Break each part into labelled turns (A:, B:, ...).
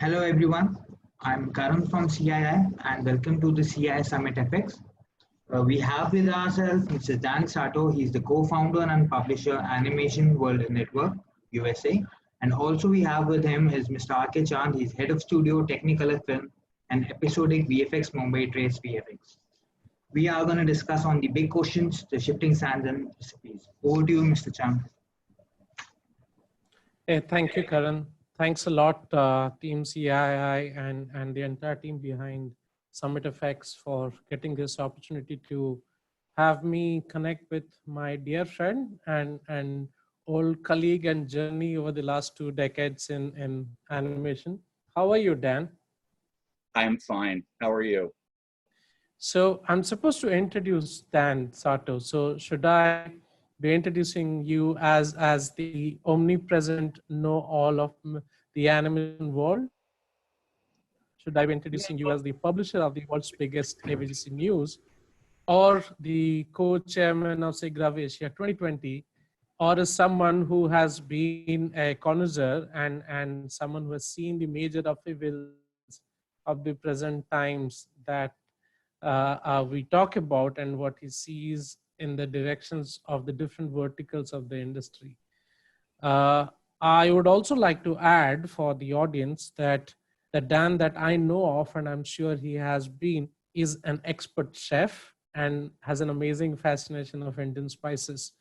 A: Hello everyone, I'm Karan from CII and welcome to the CII SummitFX. We have with ourselves Mr. Dan Sarto. He's the co-founder and publisher Animation World Network USA, and also we have with him is Mr. R.K. Chand. He's head of studio Technicolor Film and episodic VFX Mumbai Trace VFX. We are going to discuss on the big questions, the shifting sands and recipes. Over to you, Mr. Chand.
B: Hey, thank you, Karan. Thanks a lot, Team CII and the entire team behind SummitFX for getting this opportunity to have me connect with my dear friend and old colleague and journey over the last 2 decades in animation. How are you, Dan?
C: I'm fine. How are you?
B: So I'm supposed to introduce Dan Sarto. So should I be introducing you as the omnipresent know-all of the animation world? Should I be introducing you as the publisher of the world's biggest AVGC news, or the co-chairman of SIGGRAPH Asia 2020, or as someone who has been a connoisseur and someone who has seen the major upheavals of the present times that we talk about and what he sees in the directions of the different verticals of the industry. I would also like to add for the audience that the Dan that I know of, and I'm sure he has been, is an expert chef and has an amazing fascination of Indian spices.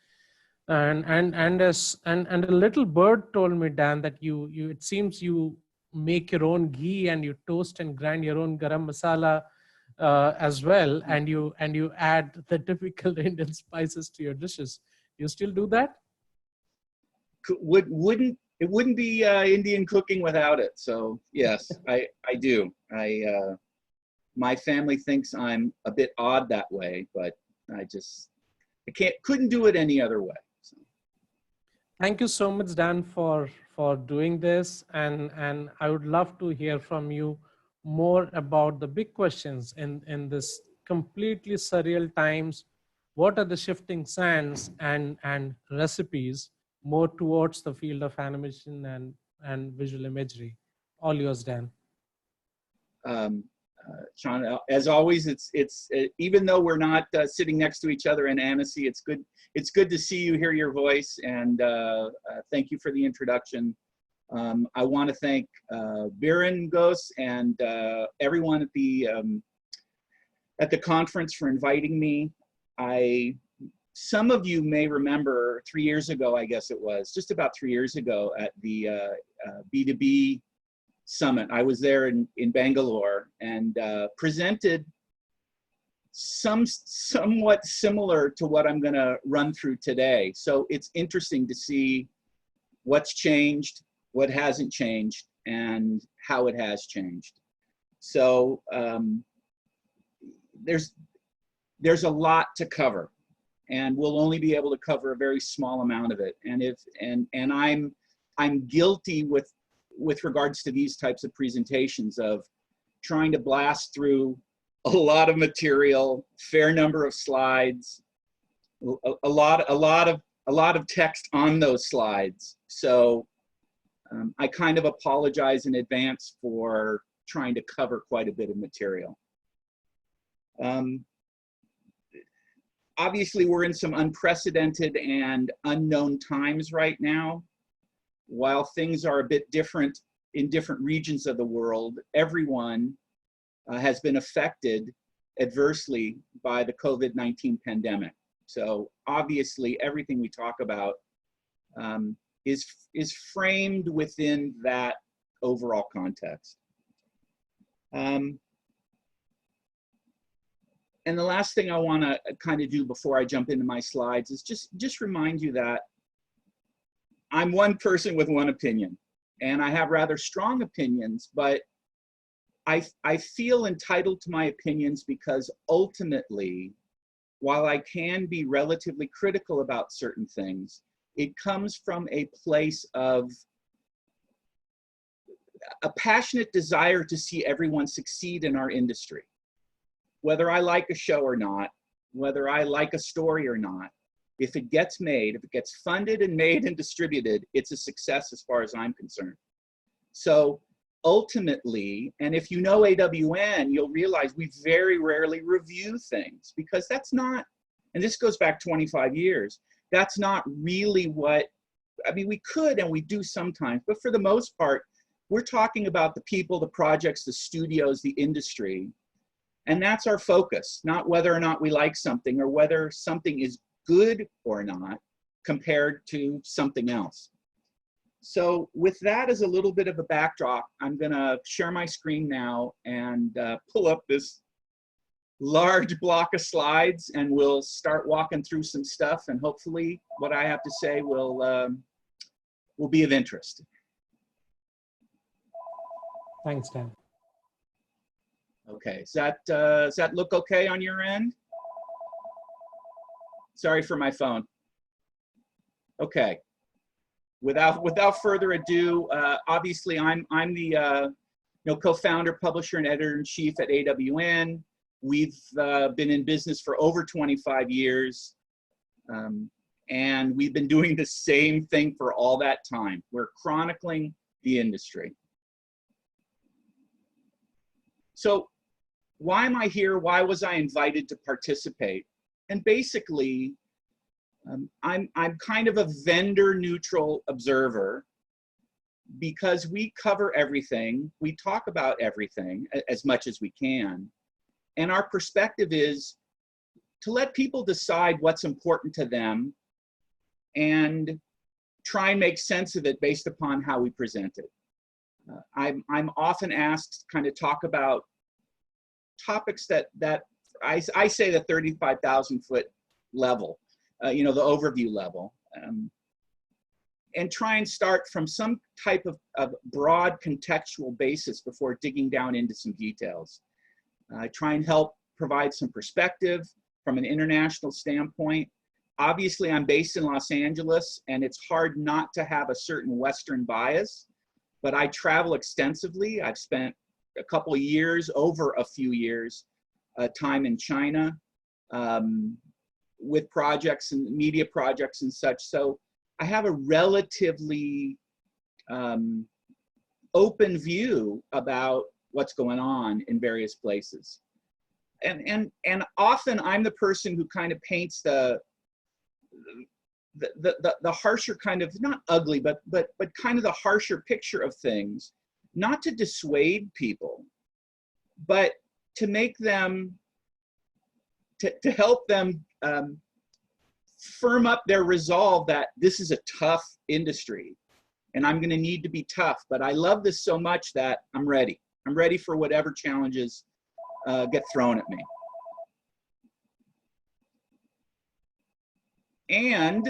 B: And a little bird told me, Dan, that you it seems you make your own ghee and you toast and grind your own garam masala as well, and you add the typical Indian spices to your dishes. You still do that?
C: Wouldn't be Indian cooking without it. So yes, I do. My family thinks I'm a bit odd that way, but I couldn't do it any other way. So.
B: Thank you so much, Dan, for doing this, and I would love to hear from you more about the big questions in this completely surreal times. What are the shifting sands and recipes more towards the field of animation and visual imagery? All yours, Dan.
C: Sean, as always, it's even though we're not sitting next to each other in Annecy, it's good to see you, hear your voice, and thank you for the introduction. I want to thank Biren Ghosh and everyone at the conference for inviting me. Some of you may remember 3 years ago, I guess it was, just about 3 years ago at the B2B Summit. I was there in Bangalore and presented somewhat similar to what I'm going to run through today. So it's interesting to see what's changed, what hasn't changed, and how it has changed. So there's a lot to cover, and we'll only be able to cover a very small amount of it. And I'm guilty with regards to these types of presentations of trying to blast through a lot of material, fair number of slides, a lot of text on those slides. So I kind of apologize in advance for trying to cover quite a bit of material. Obviously, we're in some unprecedented and unknown times right now. While things are a bit different in different regions of the world, everyone has been affected adversely by the COVID-19 pandemic. So obviously, everything we talk about is framed within that overall context. And the last thing I want to kind of do before I jump into my slides is just remind you that I'm one person with one opinion, and I have rather strong opinions, but I feel entitled to my opinions because ultimately, while I can be relatively critical about certain things, it comes from a place of a passionate desire to see everyone succeed in our industry. Whether I like a show or not, whether I like a story or not, if it gets made, if it gets funded and made and distributed, it's a success as far as I'm concerned. So ultimately, and if you know AWN, you'll realize we very rarely review things, because that's not, and this goes back 25 years, that's not really what, I mean, we could and we do sometimes, but for the most part, we're talking about the people, the projects, the studios, the industry, and that's our focus, not whether or not we like something or whether something is good or not compared to something else. So with that as a little bit of a backdrop, I'm gonna share my screen now and pull up this large block of slides, and we'll start walking through some stuff, and hopefully what I have to say will be of interest.
B: Thanks, Dan.
C: Okay, does that look okay on your end? Sorry for my phone. Okay, without further ado, obviously I'm the co-founder, publisher, and editor-in-chief at AWN. We've been in business for over 25 years, and we've been doing the same thing for all that time. We're chronicling the industry. So why am I here? Why was I invited to participate? And basically, I'm kind of a vendor neutral observer, because we cover everything, we talk about everything as much as we can, and our perspective is to let people decide what's important to them and try and make sense of it based upon how we present it. I'm often asked to kind of talk about topics that I say the 35,000 foot level, the overview level, and try and start from some type of broad contextual basis before digging down into some details. I try and help provide some perspective from an international standpoint. Obviously, I'm based in Los Angeles, and it's hard not to have a certain Western bias, but I travel extensively. I've spent a couple of years, over a few years, time in China with projects and media projects and such. So I have a relatively open view about what's going on in various places. And often I'm the person who kind of paints the harsher kind of, not ugly, but kind of the harsher picture of things, not to dissuade people, but to make them, to help them firm up their resolve that this is a tough industry and I'm going to need to be tough, but I love this so much that I'm ready. I'm ready for whatever challenges get thrown at me. And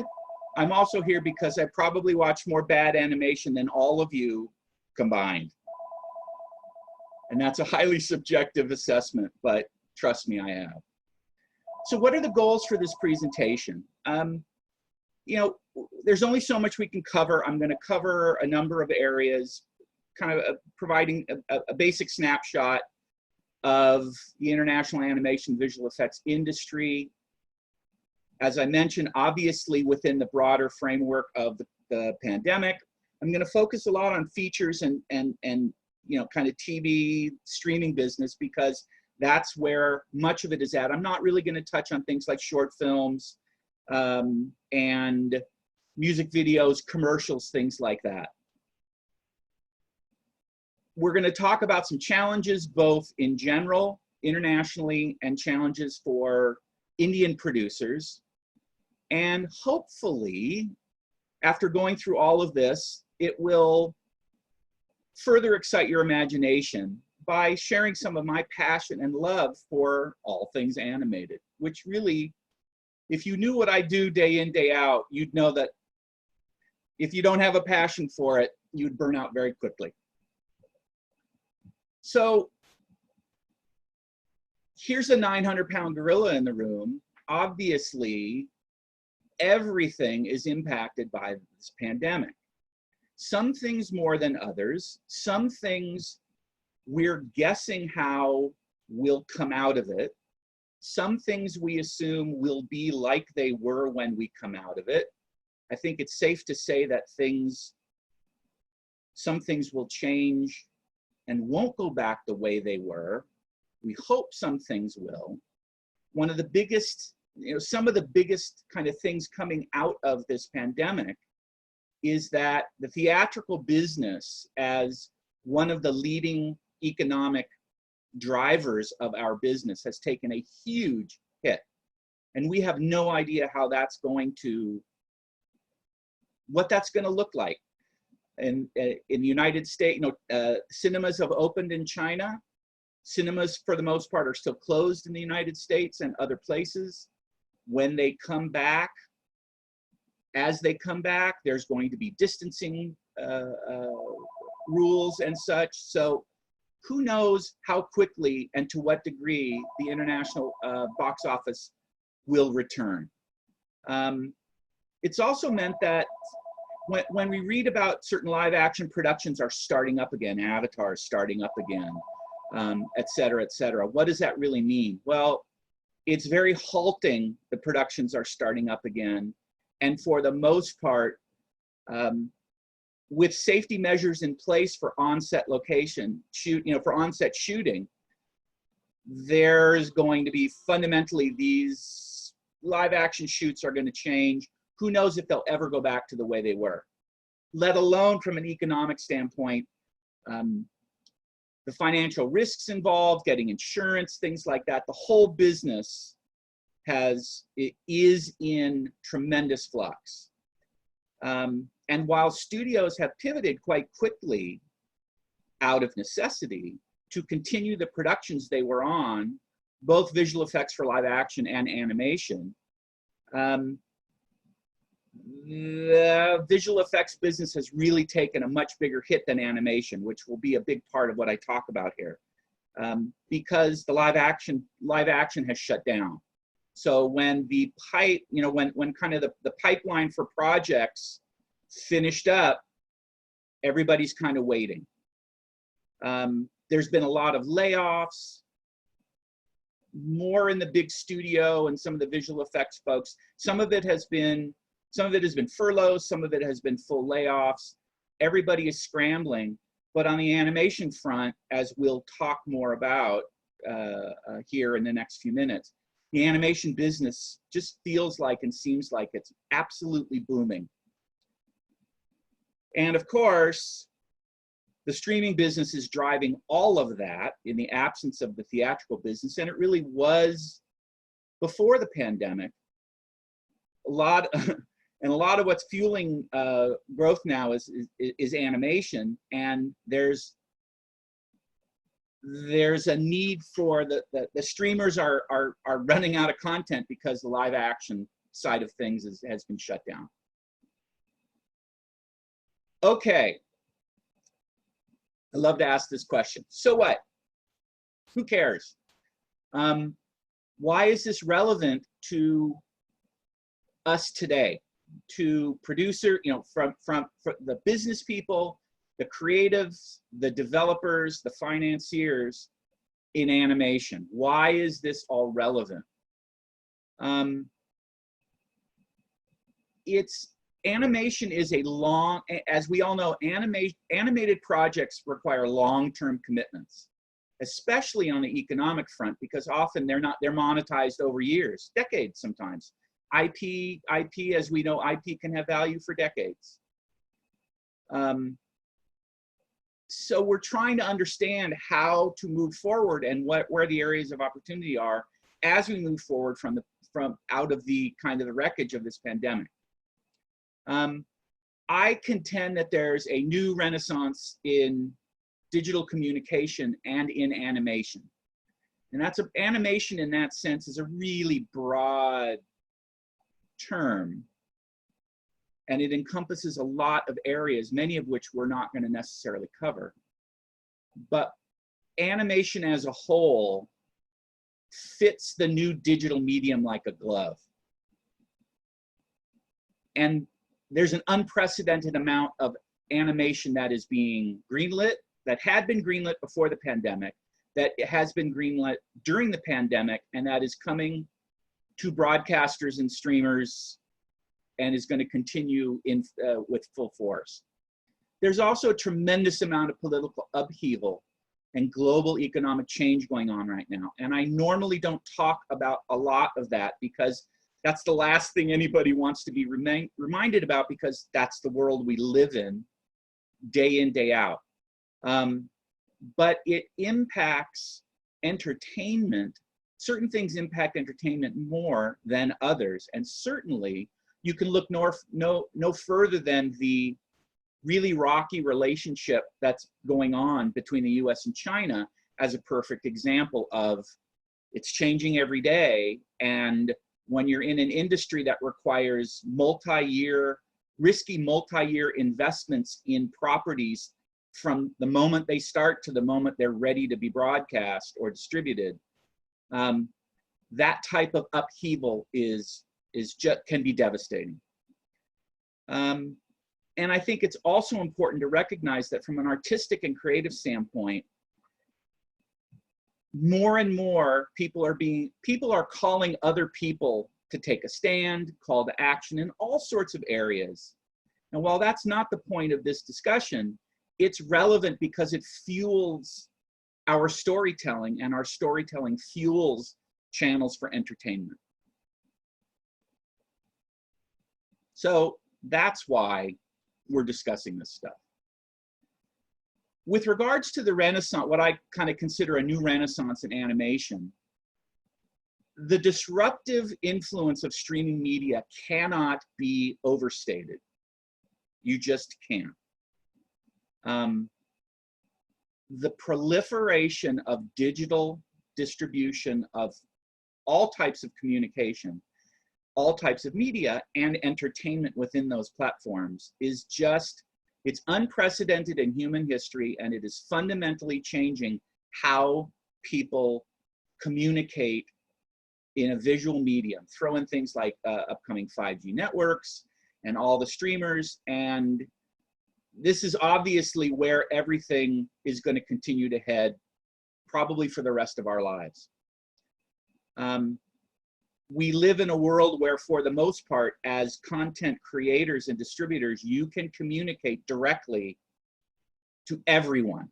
C: I'm also here because I probably watch more bad animation than all of you combined. And that's a highly subjective assessment, but trust me, I have. So what are the goals for this presentation? There's only so much we can cover. I'm going to cover a number of areas, kind of providing a basic snapshot of the international animation visual effects industry. As I mentioned, obviously within the broader framework of the pandemic, I'm going to focus a lot on features and kind of TV streaming business, because that's where much of it is at. I'm not really going to touch on things like short films and music videos, commercials, things like that. We're going to talk about some challenges, both in general, internationally, and challenges for Indian producers. And hopefully, after going through all of this, it will further excite your imagination by sharing some of my passion and love for all things animated, which really, if you knew what I do day in, day out, you'd know that if you don't have a passion for it, you'd burn out very quickly. So here's a 900-pound gorilla in the room. Obviously, everything is impacted by this pandemic. Some things more than others. Some things we're guessing how we'll come out of it. Some things we assume will be like they were when we come out of it. I think it's safe to say that some things will change and won't go back the way they were. We hope some things will. One of the biggest, some of the biggest kind of things coming out of this pandemic is that the theatrical business, as one of the leading economic drivers of our business, has taken a huge hit. And we have no idea how that's going to, what that's going to look like. In the United States, cinemas have opened in China. Cinemas, for the most part, are still closed in the United States and other places. When they come back, as they come back, there's going to be distancing rules and such. So who knows how quickly and to what degree the international box office will return. It's also meant that when we read about certain live action productions are starting up again, Avatar is starting up again, et cetera, what does that really mean? Well, it's very halting. The productions are starting up again. And for the most part, with safety measures in place for on-set for on-set shooting, there's going to be fundamentally, these live action shoots are going to change. Who knows if they'll ever go back to the way they were, let alone from an economic standpoint, the financial risks involved, getting insurance, things like that. The whole business is in tremendous flux. And while studios have pivoted quite quickly out of necessity to continue the productions they were on, both visual effects for live action and animation, the visual effects business has really taken a much bigger hit than animation, which will be a big part of what I talk about here, because the live action has shut down. So when the when kind of the pipeline for projects finished up, everybody's kind of waiting. There's been a lot of layoffs, more in the big studio and some of the visual effects folks. Some of it has been furloughs, some of it has been full layoffs. Everybody is scrambling. But on the animation front, as we'll talk more about here in the next few minutes, the animation business just feels like and seems like it's absolutely booming. And of course, the streaming business is driving all of that in the absence of the theatrical business, and it really was before the pandemic. A lot of what's fueling growth now is animation, and there's a need for the streamers are running out of content because the live action side of things has been shut down. Okay, I love to ask this question. So what? Who cares? Why is this relevant to us today? To producer, from the business people, the creatives, the developers, the financiers in animation. Why is this all relevant? Animation is a long, as we all know, animated projects require long-term commitments, especially on the economic front, because often they're monetized over years, decades sometimes. IP, as we know, IP can have value for decades. So we're trying to understand how to move forward and where the areas of opportunity are as we move forward from out of the kind of the wreckage of this pandemic. I contend that there's a new renaissance in digital communication and in animation. And animation in that sense is a really broad term, and it encompasses a lot of areas, many of which we're not going to necessarily cover. But animation as a whole fits the new digital medium like a glove. And there's an unprecedented amount of animation that is being greenlit, that had been greenlit before the pandemic, that has been greenlit during the pandemic, and that is coming to broadcasters and streamers and is going to continue with full force. There's also a tremendous amount of political upheaval and global economic change going on right now. And I normally don't talk about a lot of that because that's the last thing anybody wants to be reminded about, because that's the world we live in day out. But it impacts entertainment. Certain things impact entertainment more than others. And certainly you can look no further than the really rocky relationship that's going on between the US and China as a perfect example of it's changing every day. And when you're in an industry that requires risky multi-year investments in properties from the moment they start to the moment they're ready to be broadcast or distributed, that type of upheaval can be devastating. And I think it's also important to recognize that from an artistic and creative standpoint, more and more people are calling other people to take a stand, call to action in all sorts of areas. And while that's not the point of this discussion, it's relevant because it fuels our storytelling, and our storytelling fuels channels for entertainment. So that's why we're discussing this stuff. With regards to the Renaissance, what I kind of consider a new Renaissance in animation, the disruptive influence of streaming media cannot be overstated. You just can't. The proliferation of digital distribution of all types of communication, all types of media and entertainment within those platforms is just, it's unprecedented in human history, and it is fundamentally changing how people communicate in a visual medium. Throw in things like upcoming 5G networks and all the streamers, and this is obviously where everything is going to continue to head, probably for the rest of our lives. We live in a world where, for the most part, as content creators and distributors, you can communicate directly to everyone,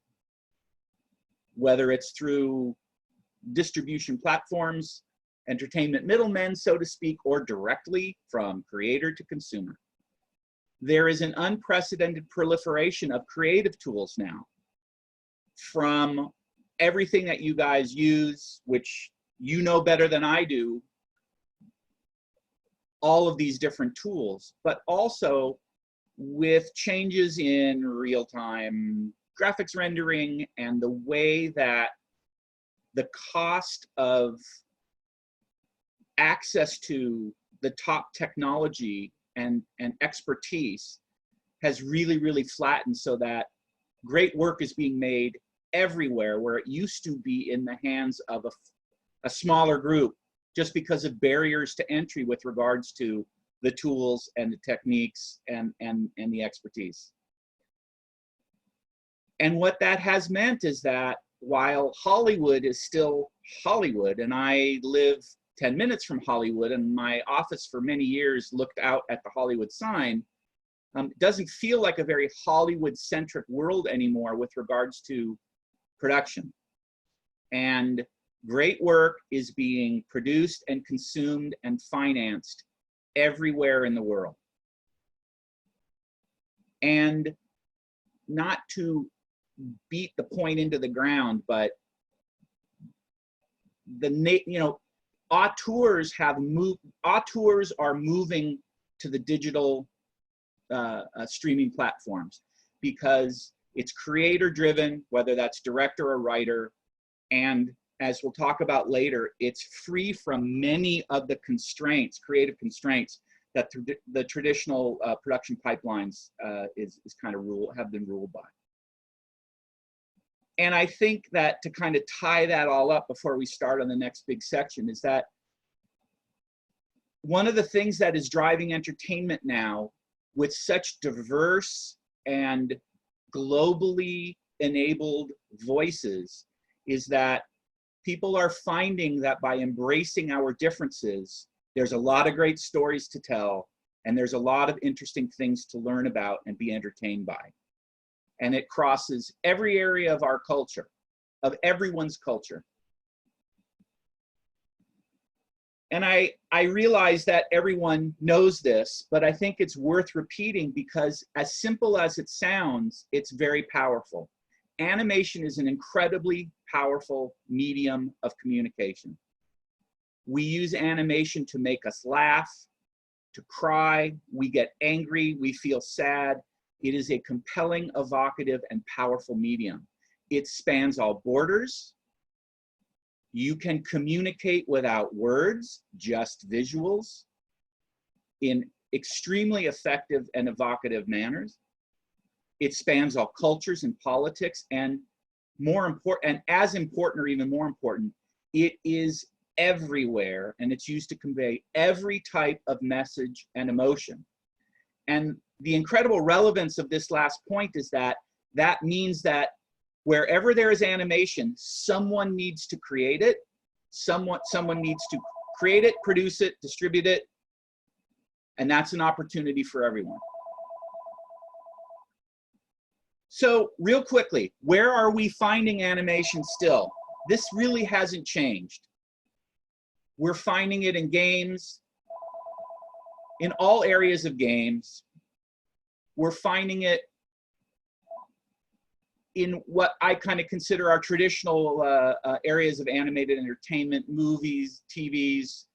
C: whether it's through distribution platforms, entertainment middlemen, so to speak, or directly from creator to consumer. There is an unprecedented proliferation of creative tools now, from everything that you guys use, which you know better than I do, all of these different tools, but also with changes in real-time graphics rendering and the way that the cost of access to the top technology and expertise has really flattened, so that great work is being made everywhere, where it used to be in the hands of a smaller group, just because of barriers to entry with regards to the tools and the techniques and the expertise. And what that has meant is that while Hollywood is still Hollywood, and I live 10 minutes from Hollywood, and my office for many years looked out at the Hollywood sign, it doesn't feel like a very Hollywood-centric world anymore with regards to production. And great work is being produced and consumed and financed everywhere in the world. And not to beat the point into the ground, but auteurs are moving to the digital streaming platforms because it's creator driven, whether that's director or writer, and as we'll talk about later, it's free from many of the constraints, creative constraints, that the traditional production pipelines have been ruled by. And I think that to kind of tie that all up before we start on the next big section is that one of the things that is driving entertainment now with such diverse and globally enabled voices is that people are finding that by embracing our differences, there's a lot of great stories to tell, and there's a lot of interesting things to learn about and be entertained by. And it crosses every area of our culture. of everyone's culture. And I realize that everyone knows this, but I think it's worth repeating because as simple as it sounds, it's very powerful. Animation is an incredibly powerful medium of communication. We use animation to make us laugh, to cry, we get angry, we feel sad. It is a compelling, evocative, and powerful medium. It spans all borders. You can communicate without words, just visuals, in extremely effective and evocative manners. It spans all cultures and politics, and more important, and as important or even more important, it is everywhere, and it's used to convey every type of message and emotion. And the incredible relevance of this last point is that that means that wherever there is animation, someone needs to create it. Someone needs to create it, produce it, distribute it, and that's an opportunity for everyone. So real quickly, where are we finding animation still? This really hasn't changed. We're finding it in games, in all areas of games. We're finding it in what I kind of consider our traditional areas of animated entertainment, movies, TVs,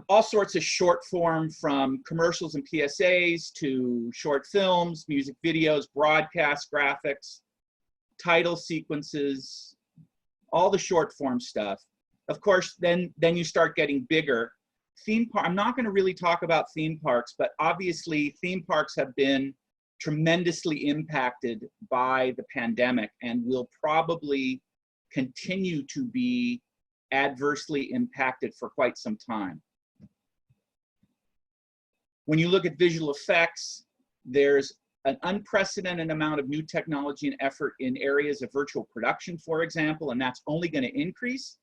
C: all sorts of short form, from commercials and PSAs to short films, music videos, broadcast graphics, title sequences, all the short form stuff. Of course, then you start getting bigger. Theme park, I'm not going to really talk about theme parks, but obviously theme parks have been tremendously impacted by the pandemic and will probably continue to be adversely impacted for quite some time. When you look at visual effects, there's an unprecedented amount of new technology and effort in areas of virtual production, for example, and that's only going to increase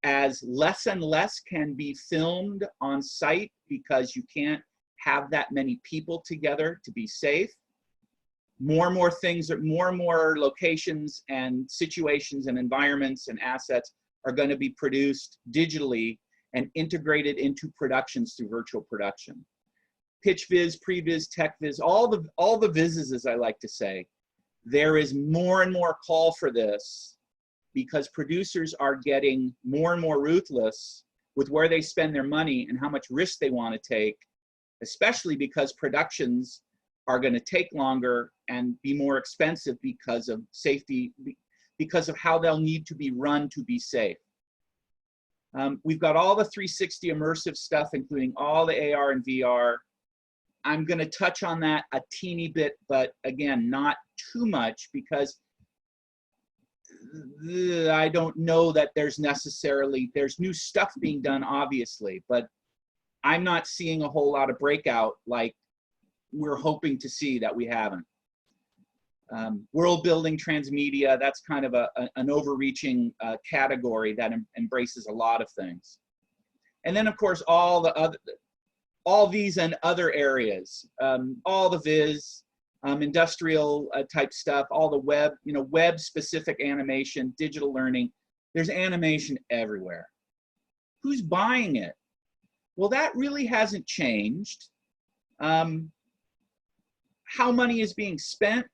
C: as less and less can be filmed on site because you can't have that many people together to be safe. More and more things, more and more locations and situations and environments and assets are going to be produced digitally and integrated into productions through virtual production. Pitch viz, previs, tech viz, all the vizzes, as I like to say. There is more and more call for this because producers are getting more and more ruthless with where they spend their money and how much risk they want to take, especially because productions are going to take longer and be more expensive because of safety, because of how they'll need to be run to be safe. We've got all the 360 immersive stuff, including all the AR and VR. I'm going to touch on that a teeny bit, but again, not too much, because I don't know that there's new stuff being done, obviously, but I'm not seeing a whole lot of breakout like we're hoping to see that we haven't. World building transmedia, that's kind of an overreaching category that embraces a lot of things. And then of course, all these and other areas, all the viz, industrial type stuff, all the web, web specific animation, digital learning, there's animation everywhere. Who's buying it? Well, that really hasn't changed. How money is being spent,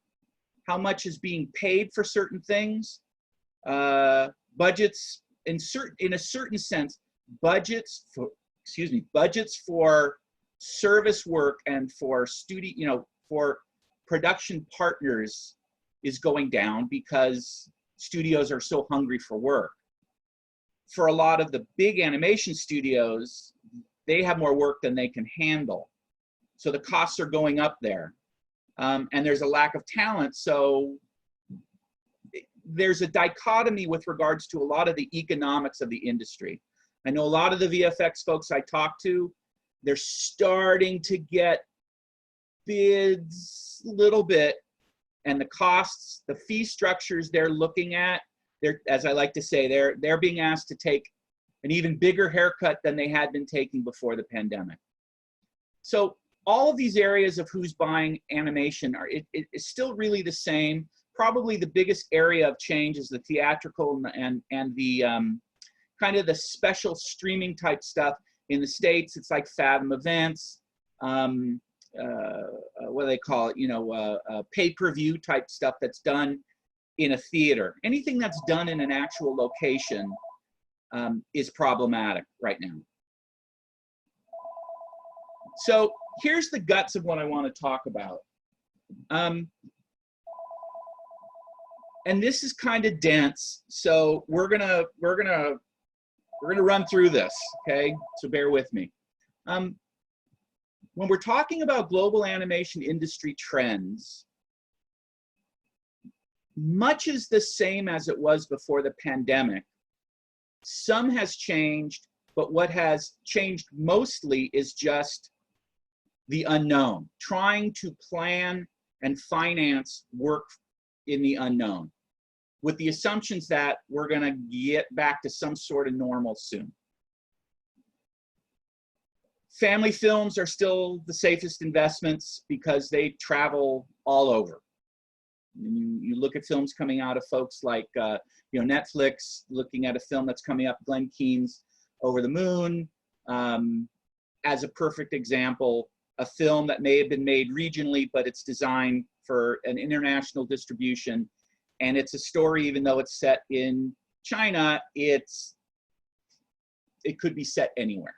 C: how much is being paid for certain things, budgets, in a certain sense, budgets for service work and for for production partners is going down because studios are so hungry for work. For a lot of the big animation studios, they have more work than they can handle. So the costs are going up there. And there's a lack of talent, so there's a dichotomy with regards to a lot of the economics of the industry. I know a lot of the VFX folks I talk to, they're starting to get bids a little bit, and the costs, the fee structures they're looking at, as I like to say, they're being asked to take an even bigger haircut than they had been taking before the pandemic. So all of these areas of who's buying animation it's still really the same. probably the biggest area of change is the theatrical and the kind of the special streaming type stuff. In the States, it's like Fathom Events, what do they call it? You know, pay-per-view type stuff that's done in a theater. Anything that's done in an actual location is problematic right now. So here's the guts of what I want to talk about. And this is kind of dense, so we're gonna run through this, okay? So bear with me. When we're talking about global animation industry trends, much is the same as it was before the pandemic. Some has changed, but what has changed mostly is just the unknown, trying to plan and finance work in the unknown, with the assumptions that we're going to get back to some sort of normal soon. Family films are still the safest investments because they travel all over. You look at films coming out of folks like you know, Netflix, looking at a film that's coming up, Glenn Keane's Over the Moon, as a perfect example, a film that may have been made regionally, but it's designed for an international distribution. And it's a story, even though it's set in China, it could be set anywhere.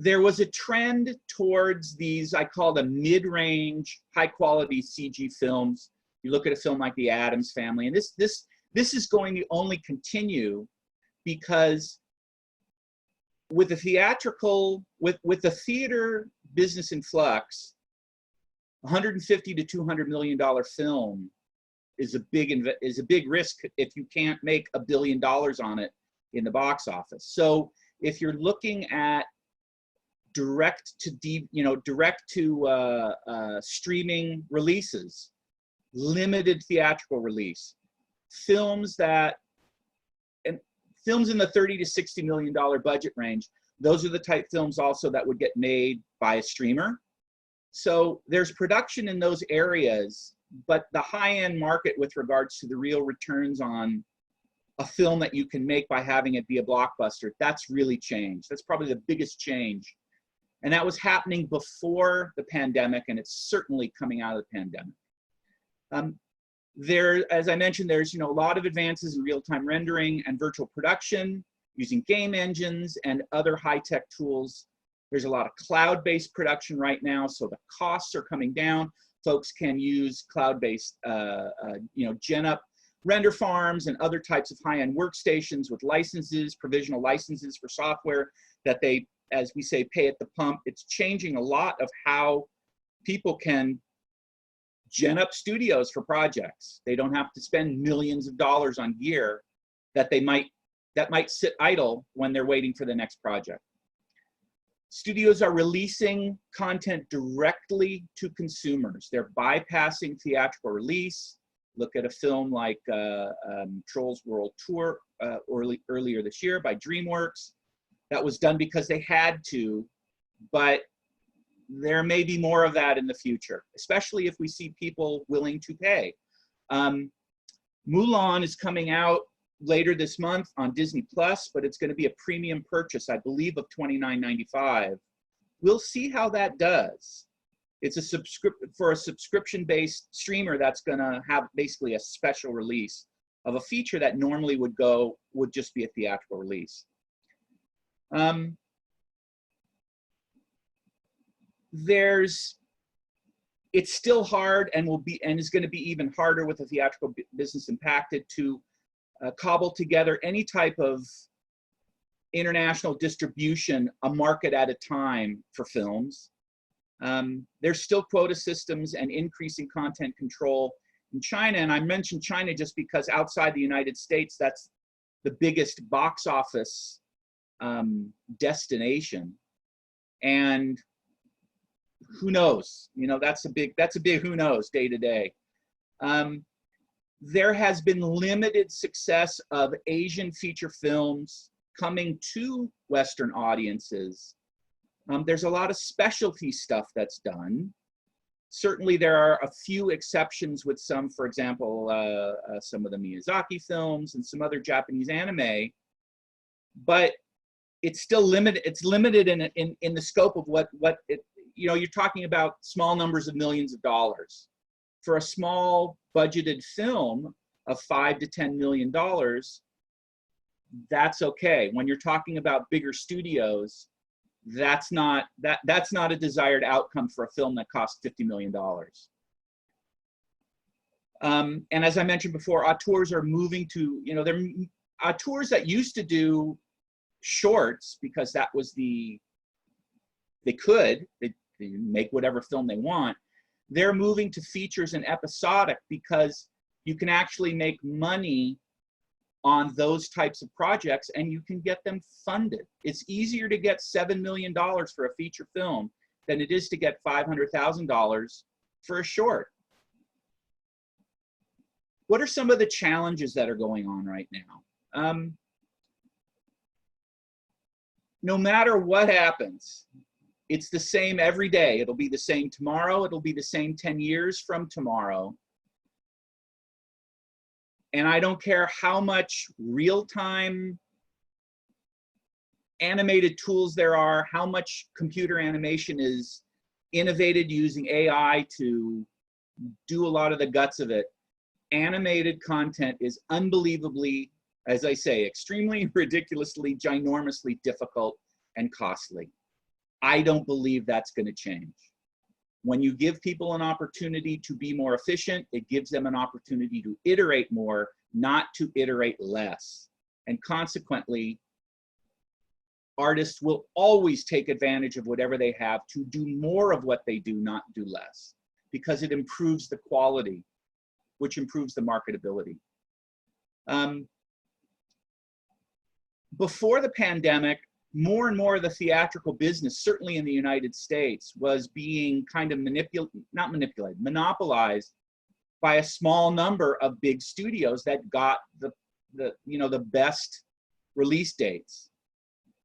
C: There was a trend towards these, I call them mid-range, high-quality CG films. You look at a film like The Addams Family, and this is going to only continue because with the theatrical, with the theater business in flux, $150 to $200 million film is a big risk if you can't make $1 billion on it in the box office. So if you're looking at direct to streaming releases, limited theatrical release, films in the $30 to $60 million budget range, those are the type films also that would get made by a streamer. So there's production in those areas, but the high-end market with regards to the real returns on a film that you can make by having it be a blockbuster, that's really changed. That's probably the biggest change. And that was happening before the pandemic, and it's certainly coming out of the pandemic. As I mentioned, there's a lot of advances in real-time rendering and virtual production using game engines and other high-tech tools. There's a lot of cloud-based production right now, so the costs are coming down. Folks can use cloud-based, gen-up render farms and other types of high-end workstations with licenses, provisional licenses for software that they, as we say, pay at the pump. It's changing a lot of how people can gen up studios for projects. They don't have to spend millions of dollars on gear that might sit idle when they're waiting for the next project. Studios are releasing content directly to consumers. They're bypassing theatrical release. Look at a film like Trolls World Tour earlier this year by DreamWorks. That was done because they had to, but there may be more of that in the future, especially if we see people willing to pay. Mulan is coming out later this month on Disney Plus, but it's going to be a premium purchase, I believe, of $29.95. We'll see how that does. It's a subscription-based streamer that's going to have basically a special release of a feature that normally would just be a theatrical release. It's still hard and is going to be even harder with the theatrical business impacted to cobble together any type of international distribution, a market at a time for films. There's still quota systems and increasing content control in China. And I mentioned China just because outside the United States, that's the biggest box office destination. And who knows? That's a big who knows day to day. There has been limited success of Asian feature films coming to Western audiences. There's a lot of specialty stuff that's done, Certainly there are a few exceptions with some, for example, some of the Miyazaki films and some other Japanese anime, but it's still limited. It's limited in the scope of what it, you know, you're talking about small numbers of millions of dollars. For a small budgeted film of $5 to $10 million, that's okay. When you're talking about bigger studios, that's not a desired outcome for a film that costs $50 million. And as I mentioned before, auteurs are moving to, you know, they're auteurs that used to do shorts because that was they could make whatever film they want. They're moving to features and episodic because you can actually make money on those types of projects and you can get them funded. It's easier to get $7 million for a feature film than it is to get $500,000 for a short. What are some of the challenges that are going on right now? No matter what happens, it's the same every day. It'll be the same tomorrow. It'll be the same 10 years from tomorrow. And I don't care how much real-time animated tools there are, how much computer animation is innovated using AI to do a lot of the guts of it. Animated content is unbelievably, as I say, extremely, ridiculously, ginormously difficult and costly. I don't believe that's going to change. When you give people an opportunity to be more efficient, it gives them an opportunity to iterate more, not to iterate less. And consequently, artists will always take advantage of whatever they have to do more of what they do, not do less, because it improves the quality, which improves the marketability. Before the pandemic, more and more of the theatrical business, certainly in the United States, was being kind of monopolized by a small number of big studios that got the best release dates.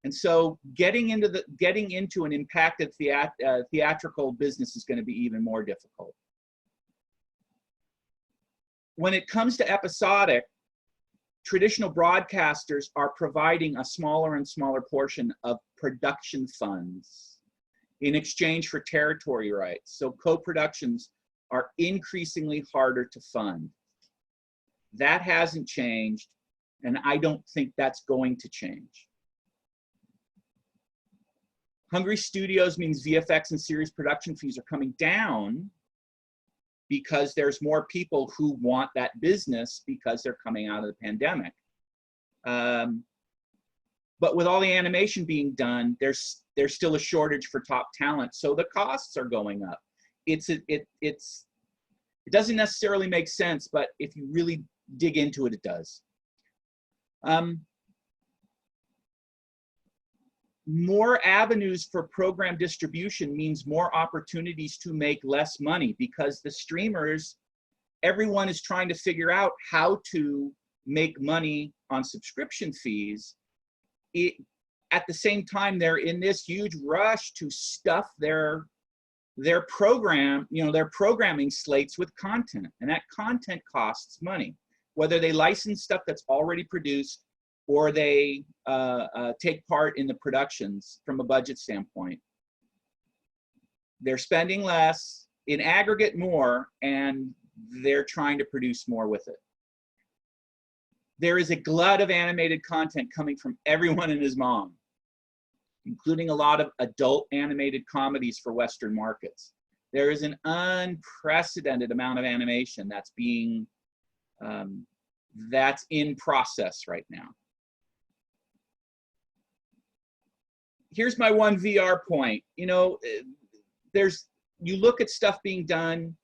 C: And so getting into an impacted theatrical business is going to be even more difficult. When it comes to episodic, traditional broadcasters are providing a smaller and smaller portion of production funds in exchange for territory rights. So co-productions are increasingly harder to fund. That hasn't changed, and I don't think that's going to change. Hungry studios means VFX and series production fees are coming down because there's more people who want that business because they're coming out of the pandemic. But with all the animation being done, there's still a shortage for top talent, so the costs are going up. It doesn't necessarily make sense, but if you really dig into it, it does. More avenues for program distribution means more opportunities to make less money because the streamers, everyone is trying to figure out how to make money on subscription fees. At the same time, they're in this huge rush to stuff their program, their programming slates with content, and that content costs money. Whether they license stuff that's already produced or they take part in the productions from a budget standpoint. They're spending less, in aggregate more, and they're trying to produce more with it. There is a glut of animated content coming from everyone and his mom, including a lot of adult animated comedies for Western markets. There is an unprecedented amount of animation that's being, that's in process right now. Here's my one VR point. You look at stuff being done,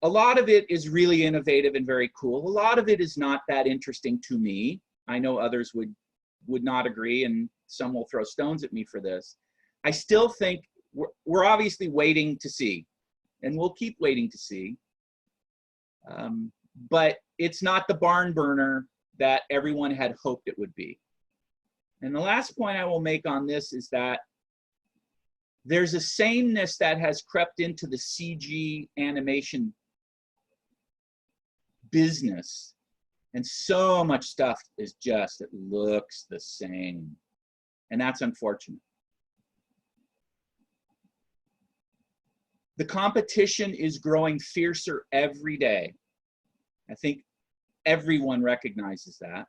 C: a lot of it is really innovative and very cool. A lot of it is not that interesting to me. I know others would not agree, and some will throw stones at me for this. I still think we're obviously waiting to see, and we'll keep waiting to see. But it's not the barn burner that everyone had hoped it would be. And the last point I will make on this is that there's a sameness that has crept into the CG animation business, and so much stuff is just, it looks the same, and that's unfortunate. The competition is growing fiercer every day. I think everyone recognizes that.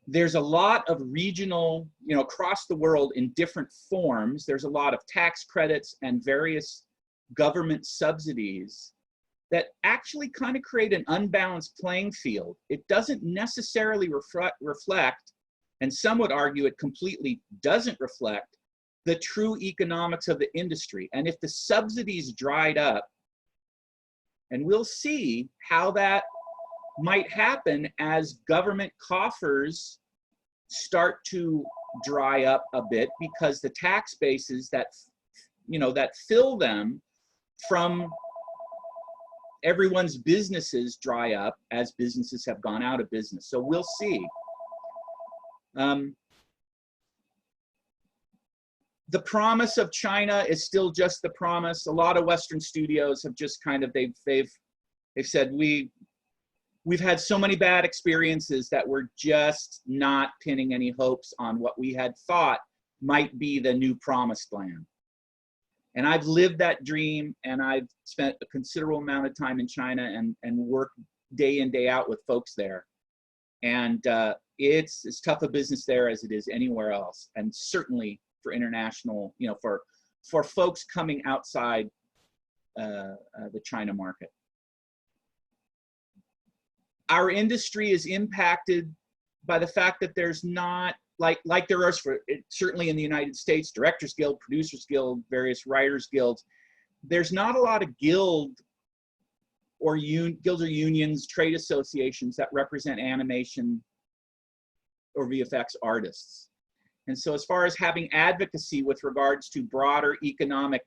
C: There's a lot of regional, across the world in different forms. There's a lot of tax credits and various government subsidies that actually kind of create an unbalanced playing field. It doesn't necessarily reflect, and some would argue it completely doesn't reflect, the true economics of the industry. And if the subsidies dried up, and we'll see how that might happen as government coffers start to dry up a bit, because the tax bases that, that fill them from everyone's businesses dry up as businesses have gone out of business. So we'll see. The promise of China is still just the promise. A lot of Western studios have just kind of, they've said, we've had so many bad experiences that we're just not pinning any hopes on what we had thought might be the new promised land. And I've lived that dream, and I've spent a considerable amount of time in China and worked day in, day out with folks there. And it's as tough a business there as it is anywhere else. And certainly for international, for folks coming outside the China market. Our industry is impacted by the fact that there's not, like there is certainly in the United States, Directors Guild, Producers Guild, various Writers Guilds, there's not a lot of guilds or unions, trade associations that represent animation or VFX artists. And so as far as having advocacy with regards to broader economic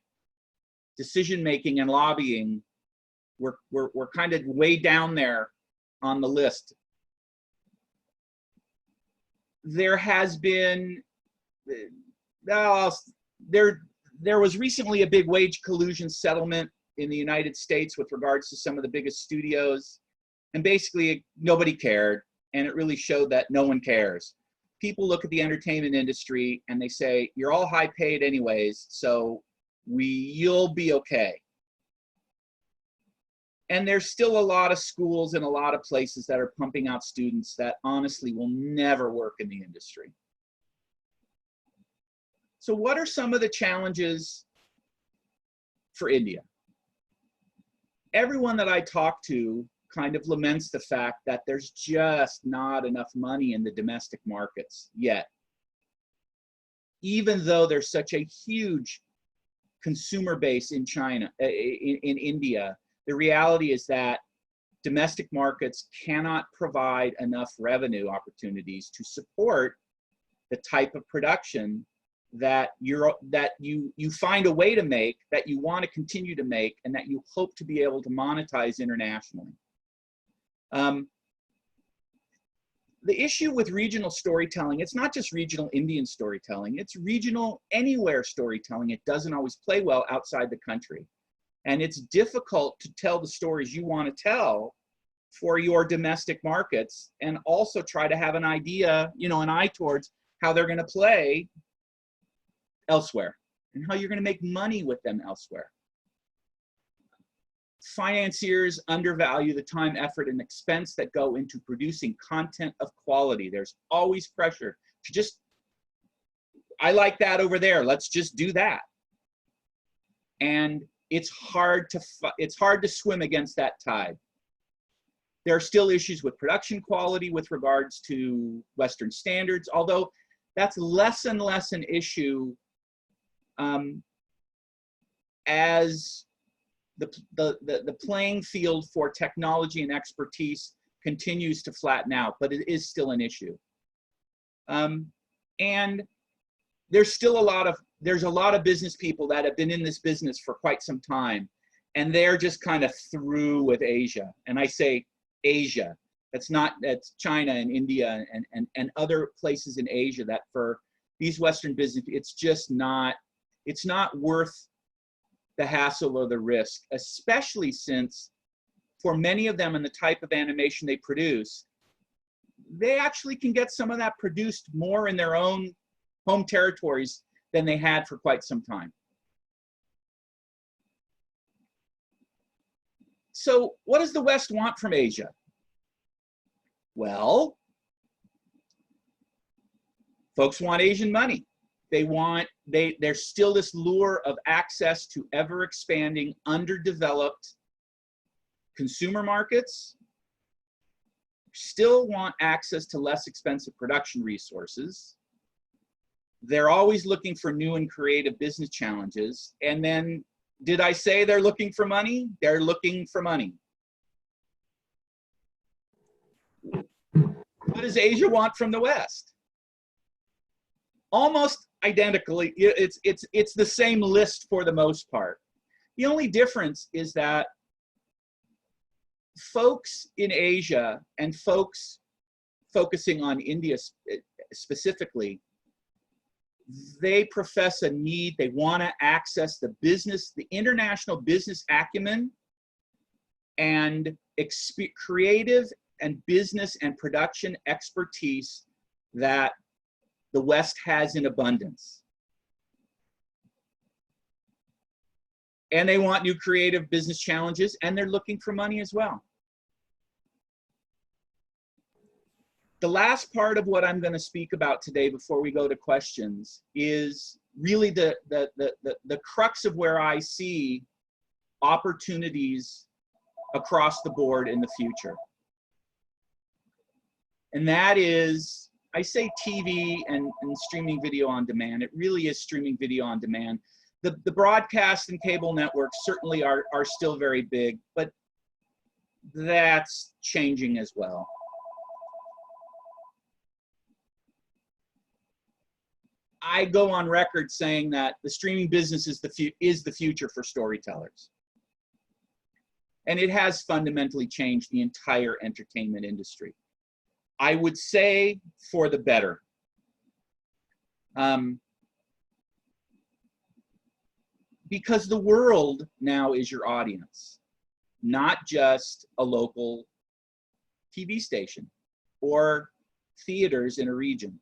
C: decision-making and lobbying, we're kind of way down there on the list. There has been, there was recently a big wage collusion settlement in the United States with regards to some of the biggest studios. And basically nobody cared. And it really showed that no one cares. People look at the entertainment industry and they say, you're all high paid anyways, so you'll be okay. And there's still a lot of schools and a lot of places that are pumping out students that honestly will never work in the industry. So what are some of the challenges for India? Everyone that I talk to kind of laments the fact that there's just not enough money in the domestic markets yet. Even though there's such a huge consumer base in China, in India, the reality is that domestic markets cannot provide enough revenue opportunities to support the type of production that you find a way to make, that you want to continue to make, and that you hope to be able to monetize internationally. The issue with regional storytelling, it's not just regional Indian storytelling, it's regional anywhere storytelling. It doesn't always play well outside the country. And it's difficult to tell the stories you want to tell for your domestic markets, and also try to have an idea, an eye towards how they're going to play elsewhere and how you're going to make money with them elsewhere. Financiers undervalue the time, effort, and expense that go into producing content of quality. There's always pressure to just, I like that over there, let's just do that. And it's hard to swim against that tide. There are still issues with production quality with regards to Western standards, although that's less and less an issue as the playing field for technology and expertise continues to flatten out, but it is still an issue. And there's still there's a lot of business people that have been in this business for quite some time, and they're just kind of through with Asia. And I say Asia, that's China and India and other places in Asia that for these Western business, it's not worth the hassle or the risk, especially since for many of them and the type of animation they produce, they actually can get some of that produced more in their own home territories than they had for quite some time. So what does the West want from Asia? Well, folks want Asian money. There's still this lure of access to ever expanding, underdeveloped consumer markets, still want access to less expensive production resources. They're always looking for new and creative business challenges. And then, did I say they're looking for money? They're looking for money. What does Asia want from the West? Almost identically, it's the same list for the most part. The only difference is that folks in Asia and folks focusing on India specifically, they profess a need, they want to access the international business acumen and creative and business and production expertise that the West has in abundance. And they want new creative business challenges, and they're looking for money as well. The last part of what I'm going to speak about today before we go to questions is really the crux of where I see opportunities across the board in the future. And that is, I say TV and streaming video on demand. It really is streaming video on demand. The broadcast and cable networks certainly are still very big, but that's changing as well. I go on record saying that the streaming business is the future for storytellers. And it has fundamentally changed the entire entertainment industry. I would say for the better. Because the world now is your audience, not just a local TV station or theaters in a region.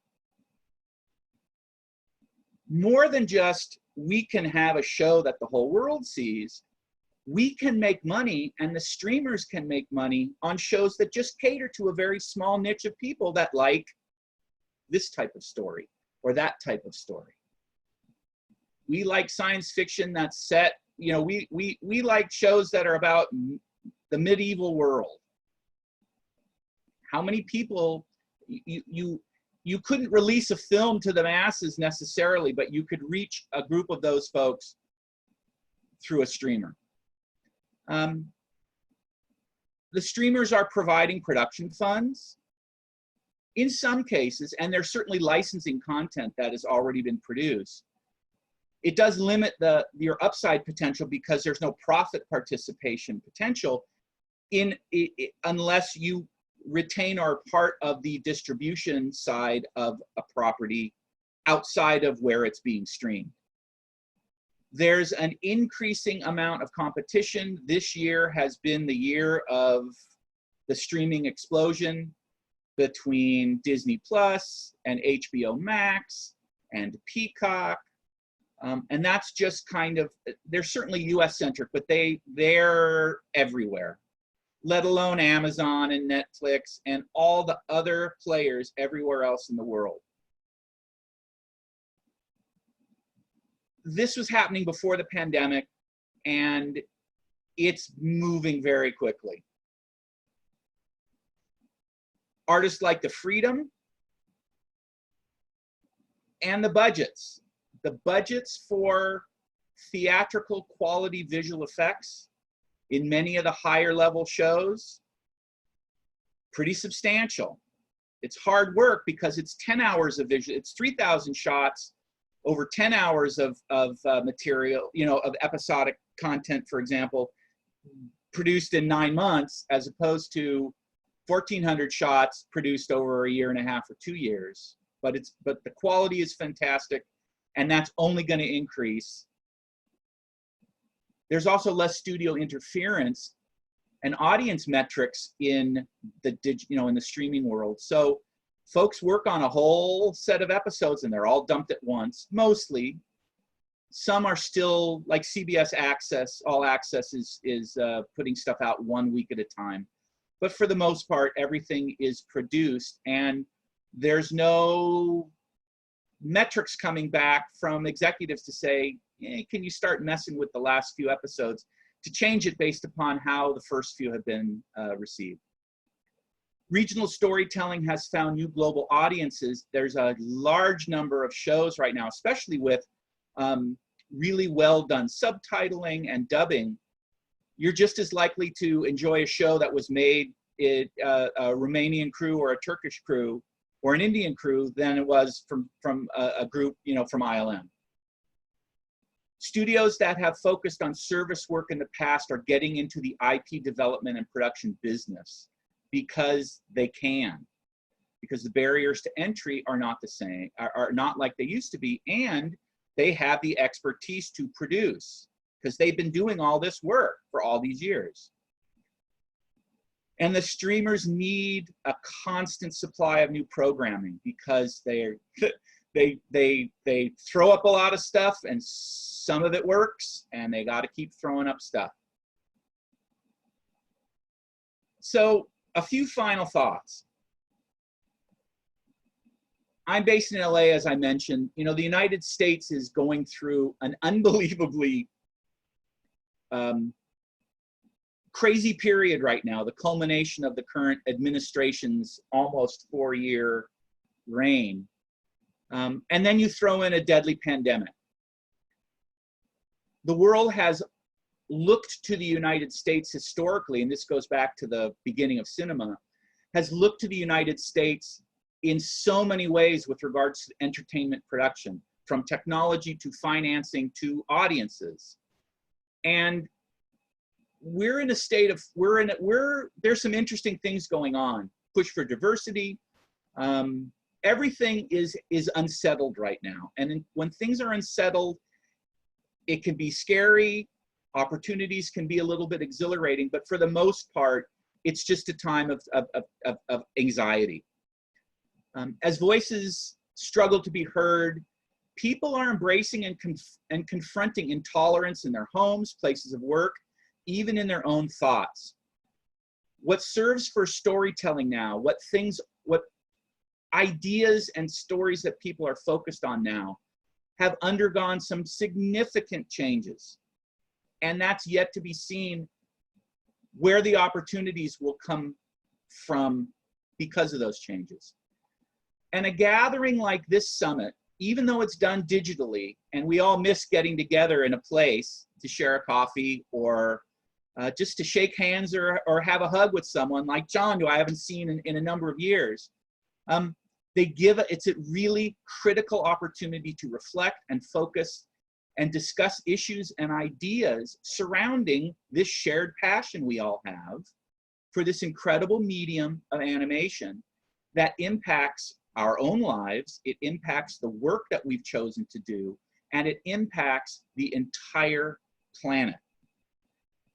C: More than just we can have a show that the whole world sees, we can make money and the streamers can make money on shows that just cater to a very small niche of people that like this type of story or that type of story. We like science fiction that's set, you know, we like shows that are about the medieval world. How many people, you couldn't release a film to the masses necessarily, but you could reach a group of those folks through a streamer. The streamers are providing production funds in some cases, and they're certainly licensing content that has already been produced. It does limit your upside potential because there's no profit participation potential unless you retain or part of the distribution side of a property outside of where it's being streamed. There's an increasing amount of competition. This year has been the year of the streaming explosion between Disney Plus and HBO Max and Peacock. And that's just kind of, they're certainly US centric, but they're everywhere, let alone Amazon and Netflix and all the other players everywhere else in the world. This was happening before the pandemic, and it's moving very quickly. Artists like the freedom and the budgets. The budgets for theatrical quality visual effects in many of the higher level shows, pretty substantial. It's hard work because it's 10 hours of visual, it's 3,000 shots over 10 hours of material, you know, of episodic content, for example, produced in 9 months, as opposed to 1,400 shots produced over a year and a half or 2 years. but the quality is fantastic, and that's only going to increase. There's also less studio interference and audience metrics in the in the streaming world. So folks work on a whole set of episodes and they're all dumped at once, mostly. Some are still, like CBS Access, All Access is putting stuff out 1 week at a time. But for the most part, everything is produced, and there's no metrics coming back from executives to say, hey, can you start messing with the last few episodes to change it based upon how the first few have been received. Regional storytelling has found new global audiences. There's a large number of shows right now, especially with really well done subtitling and dubbing. You're just as likely to enjoy a show that was made a Romanian crew or a Turkish crew or an Indian crew than it was from a group, from ILM. Studios that have focused on service work in the past are getting into the IP development and production business because they can, because the barriers to entry are not the same, are not like they used to be, and they have the expertise to produce because they've been doing all this work for all these years. And the streamers need a constant supply of new programming because they throw up a lot of stuff and some of it works and they got to keep throwing up stuff. So a few final thoughts. I'm based in LA, as I mentioned. The United States is going through an unbelievably crazy period right now, the culmination of the current administration's almost 4-year reign. And then you throw in a deadly pandemic. The world has looked to the United States historically, and this goes back to the beginning of cinema, has looked to the United States in so many ways with regards to entertainment production, from technology to financing to audiences. And we're in a state of, there's some interesting things going on. Push for diversity. Everything is unsettled right now. And when things are unsettled, it can be scary. Opportunities can be a little bit exhilarating, but for the most part, it's just a time of anxiety. As voices struggle to be heard, people are embracing and confronting intolerance in their homes, places of work, even in their own thoughts. What serves for storytelling now, what ideas and stories that people are focused on now have undergone some significant changes. And that's yet to be seen where the opportunities will come from because of those changes. And a gathering like this summit, even though it's done digitally, and we all miss getting together in a place to share a coffee or just to shake hands or have a hug with someone like John, who I haven't seen in a number of years, it's a really critical opportunity to reflect and focus and discuss issues and ideas surrounding this shared passion we all have for this incredible medium of animation that impacts our own lives, it impacts the work that we've chosen to do, and it impacts the entire planet.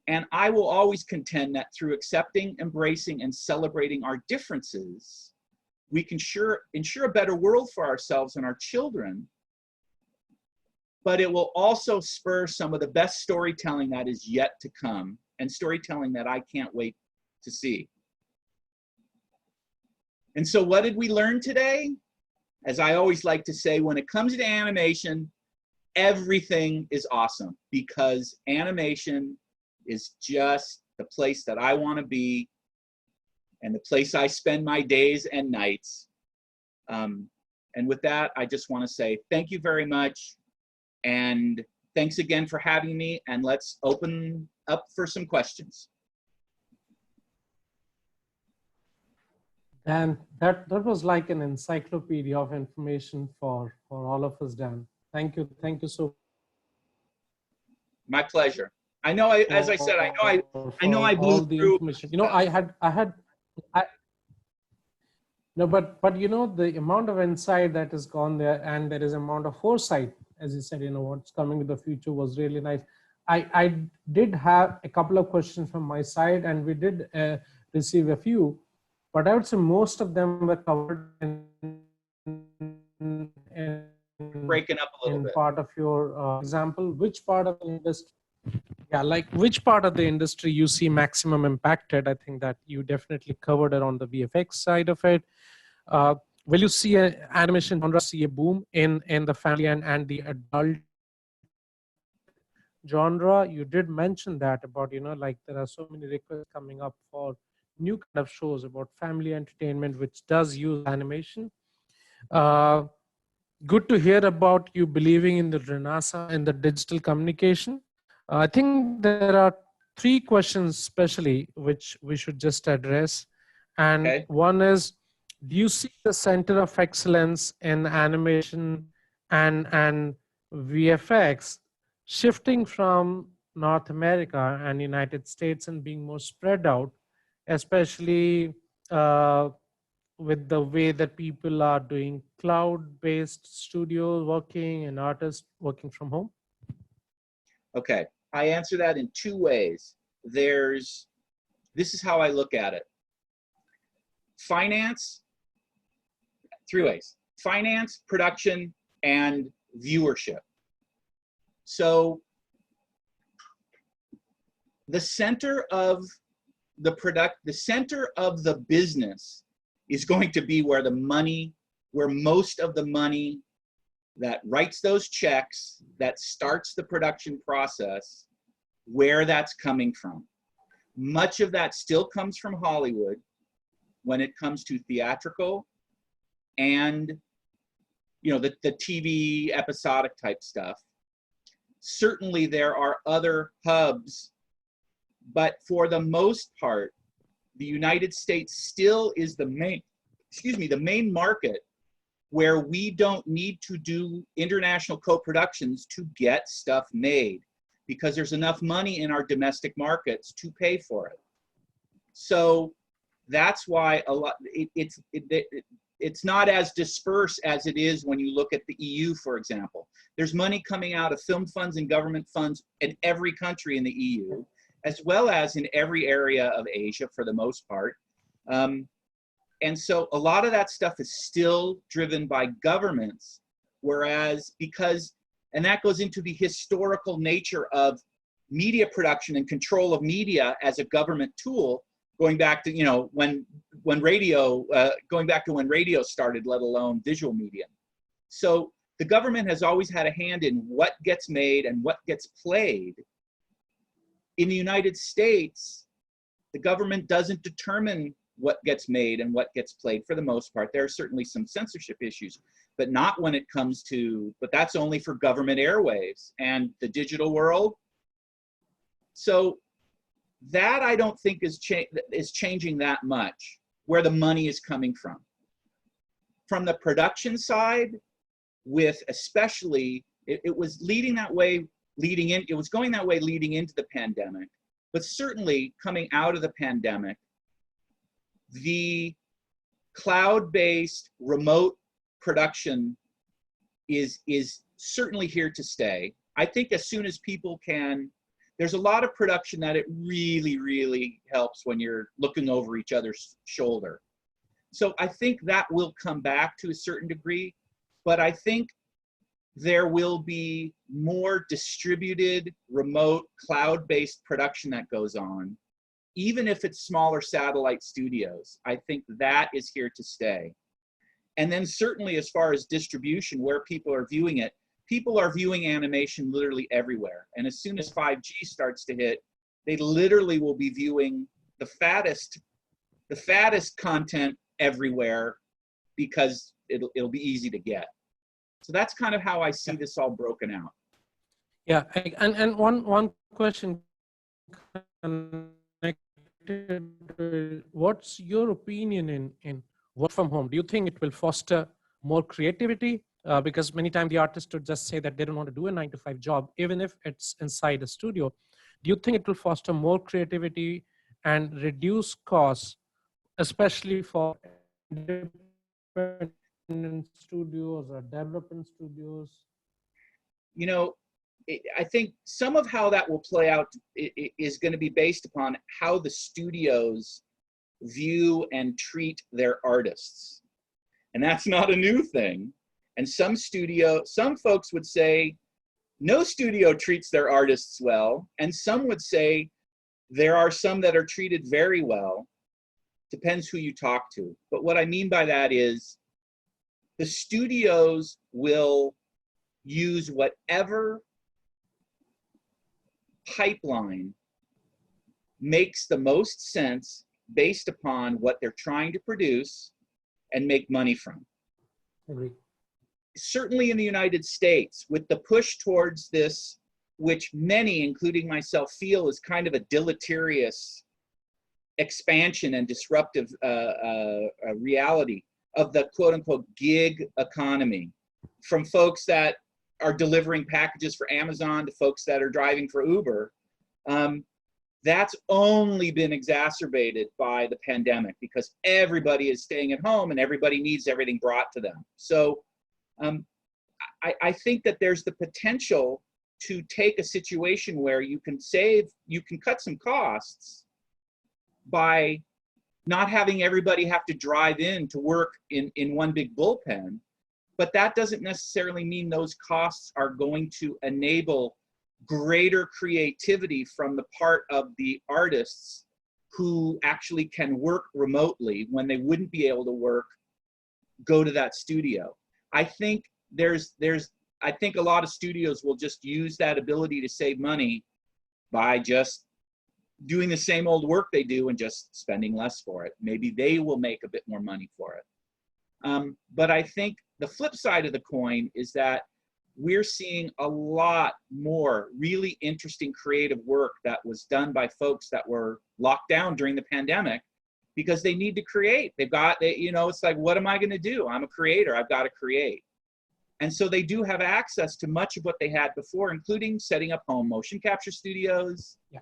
C: And I will always contend that through accepting, embracing, and celebrating our differences, we can ensure a better world for ourselves and our children, but it will also spur some of the best storytelling that is yet to come, and storytelling that I can't wait to see. And so what did we learn today? As I always like to say, when it comes to animation, everything is awesome, because animation is just the place that I want to be and the place I spend my days and nights. And with that, I just want to say thank you very much. And thanks again for having me. And let's open up for some questions.
B: Dan, that was like an encyclopedia of information for all of us, Dan. Thank you so much.
C: My pleasure. I know, as I said, I know I blew
B: all the
C: through
B: information. I No, but you know, the amount of insight that has gone there, and there is amount of foresight, as you said, you know, what's coming in the future was really nice. I did have a couple of questions from my side, and we did receive a few, but I would say most of them were covered
C: Breaking up a little
B: in
C: bit.
B: part of your example. Which part of the industry? Yeah, like which part of the industry you see maximum impacted? I think that you definitely covered it on the VFX side of it. Will you see an animation genre see a boom in the family and the adult genre? You did mention that about, you know, like there are so many requests coming up for new kind of shows about family entertainment, which does use animation. Uh, Good to hear about you believing in the renaissance in the digital communication. I think there are three questions, especially, which we should just address. And
C: Okay.
B: one is, do you see the center of excellence in animation and VFX shifting from North America and United States and being more spread out, especially with the way that people are doing cloud-based studio working and artists working from home?
C: Okay. I answer that in two ways. This is how I look at it. Finance, three ways: finance, production, and viewership. So the center of the center of the business is going to be where most of the money that writes those checks, that starts the production process, where that's coming from. Much of that still comes from Hollywood when it comes to theatrical and, you know, the TV episodic type stuff. Certainly there are other hubs, but for the most part, the United States still is the main market where we don't need to do international co-productions to get stuff made, because there's enough money in our domestic markets to pay for it. So that's why it's not as dispersed as it is when you look at the EU, for example. There's money coming out of film funds and government funds in every country in the EU, as well as in every area of Asia for the most part. And so a lot of that stuff is still driven by governments, whereas and that goes into the historical nature of media production and control of media as a government tool, going back to, you know, when radio, going back to when radio started, let alone visual media. So the government has always had a hand in what gets made and what gets played. In the United States, the government doesn't determine what gets made and what gets played for the most part. There are certainly some censorship issues, but not when it comes to, but that's only for government airwaves and the digital world. So that I don't think is changing that much, where the money is coming from. From the production side, with especially, it was leading that way, it was going that way leading into the pandemic, but certainly coming out of the pandemic, the cloud-based remote production is certainly here to stay. I think as soon as people can, there's a lot of production that it really, really helps when you're looking over each other's shoulder. So I think that will come back to a certain degree, but I think there will be more distributed, remote, cloud-based production that goes on, even if it's smaller satellite studios. I think that is here to stay. And then certainly as far as distribution, where people are viewing it, people are viewing animation literally everywhere. And as soon as 5G starts to hit, they literally will be viewing the fattest content everywhere, because it'll be easy to get. So that's kind of how I see this all broken out.
B: Yeah, and one question, what's your opinion in work from home? Do you think it will foster more creativity? Because many times the artists would just say that they don't want to do a 9-to-5 job, even if it's inside a studio. Do you think it will foster more creativity and reduce costs, especially for independent independent studios or development studios?
C: You know, I think some of how that will play out is going to be based upon how the studios view and treat their artists. And that's not a new thing. And some folks would say, no studio treats their artists well. And some would say, there are some that are treated very well. Depends who you talk to. But what I mean by that is, the studios will use whatever pipeline makes the most sense based upon what they're trying to produce and make money from.
B: Agree.
C: Certainly in the United States, with the push towards this, which many, including myself, feel is kind of a deleterious expansion and disruptive reality of the quote-unquote gig economy, from folks that are delivering packages for Amazon to folks that are driving for Uber. That's only been exacerbated by the pandemic because everybody is staying at home and everybody needs everything brought to them. So I think that there's the potential to take a situation where you can cut some costs by not having everybody have to drive in to work in one big bullpen. But that doesn't necessarily mean those costs are going to enable greater creativity from the part of the artists who actually can work remotely when they wouldn't be able to go to that studio. I think I think a lot of studios will just use that ability to save money by just doing the same old work they do and just spending less for it. Maybe they will make a bit more money for it. But I think the flip side of the coin is that we're seeing a lot more really interesting creative work that was done by folks that were locked down during the pandemic because they need to create. It's like, what am I going to do? I'm a creator. I've got to create. And so they do have access to much of what they had before, including setting up home motion capture studios. Yeah.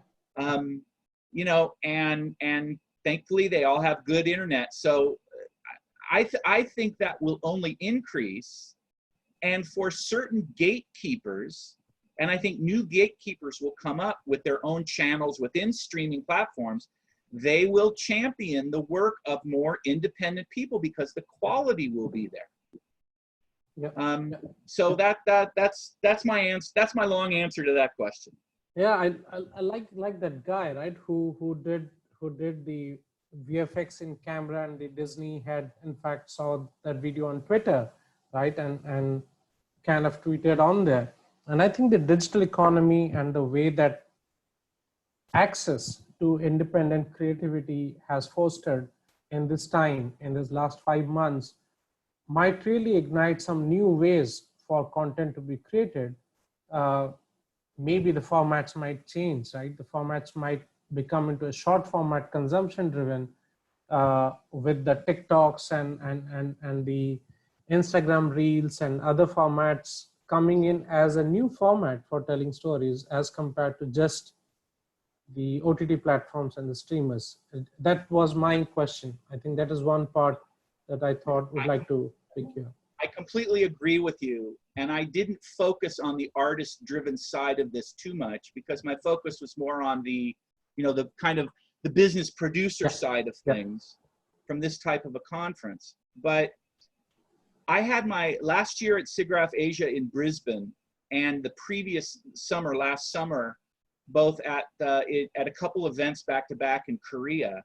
C: And thankfully they all have good internet. So I think that will only increase. And for certain gatekeepers, and I think new gatekeepers will come up with their own channels within streaming platforms, they will champion the work of more independent people because the quality will be there. Yep. So that's my answer. That's my long answer to that question.
B: Yeah, I like that guy, right? Who did the VFX in camera, and the Disney had in fact saw that video on Twitter, right? And kind of tweeted on there. And I think the digital economy and the way that access to independent creativity has fostered in this time, in this last 5 months, might really ignite some new ways for content to be created. Maybe the formats might change, right? The formats might become into a short format consumption driven with the TikToks and the Instagram Reels and other formats coming in as a new format for telling stories as compared to just the OTT platforms and the streamers. That was my question. I think that is one part that I thought would like to pick here.
C: I completely agree with you. And I didn't focus on the artist-driven side of this too much because my focus was more on the, the kind of the business producer side of things from this type of a conference. But I had my last year at SIGGRAPH Asia in Brisbane and the previous summer, last summer, both at a couple events back to back in Korea.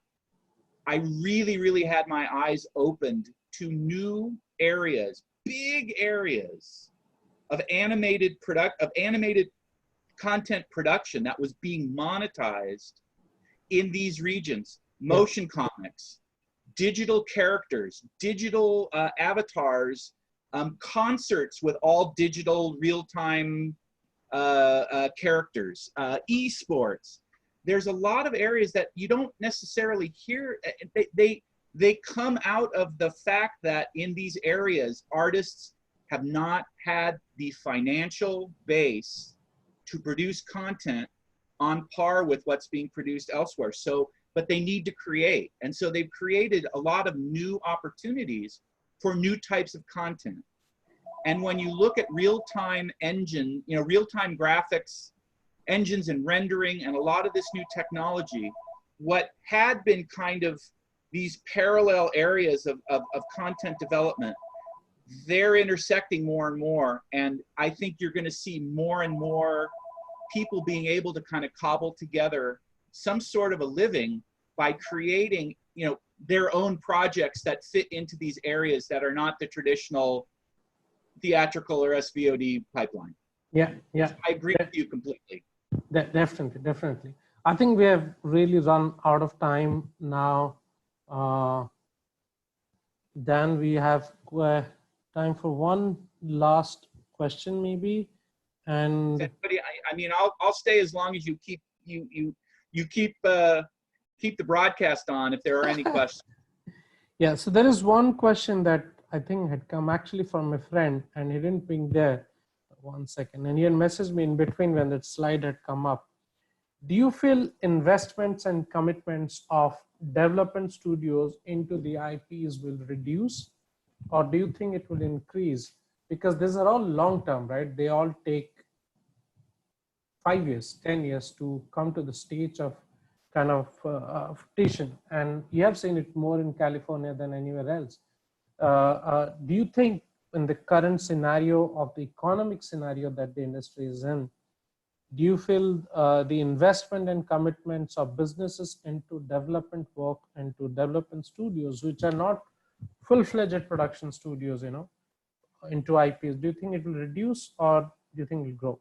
C: I really had my eyes opened to new areas, big areas of animated content production that was being monetized in these regions. Motion comics, digital characters, digital avatars, concerts with all digital real-time characters, esports. There's a lot of areas that you don't necessarily hear. They come out of the fact that in these areas, artists have not had the financial base to produce content on par with what's being produced elsewhere. So, but they need to create. And so they've created a lot of new opportunities for new types of content. And when you look at real-time engine, real-time graphics, engines and rendering, and a lot of this new technology, what had been kind of these parallel areas of content development, they're intersecting more and more. And I think you're going to see more and more people being able to kind of cobble together some sort of a living by creating, their own projects that fit into these areas that are not the traditional theatrical or SVOD pipeline.
B: Yeah.
C: So I agree with you completely.
B: Definitely. I think we have really run out of time now. Dan, we have time for one last question, maybe. And
C: anybody, I mean, I'll stay as long as you keep keep the broadcast on if there are any questions.
B: Yeah, so there is one question that I think had come actually from a friend, and he didn't ping there. 1 second, and he had messaged me in between when that slide had come up. Do you feel investments and commitments of development studios into the IPs will reduce, or do you think it will increase? Because these are all long term, right? They all take 5 years, 10 years to come to the stage of kind of fruition. And you have seen it more in California than anywhere else. Do you think in the current scenario of the economic scenario that the industry is in, do you feel the investment and commitments of businesses into development work and to development studios, which are not full-fledged production studios, into IPs, do you think it will reduce, or do you think it will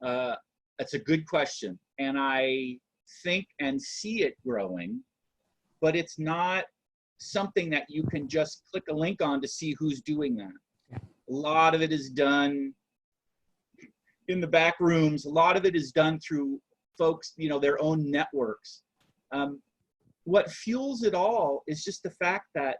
B: grow?
C: That's a good question. And I think and see it growing, but it's not something that you can just click a link on to see who's doing that. A lot of it is done in the back rooms. A lot of it is done through folks, their own networks. What fuels it all is just the fact that,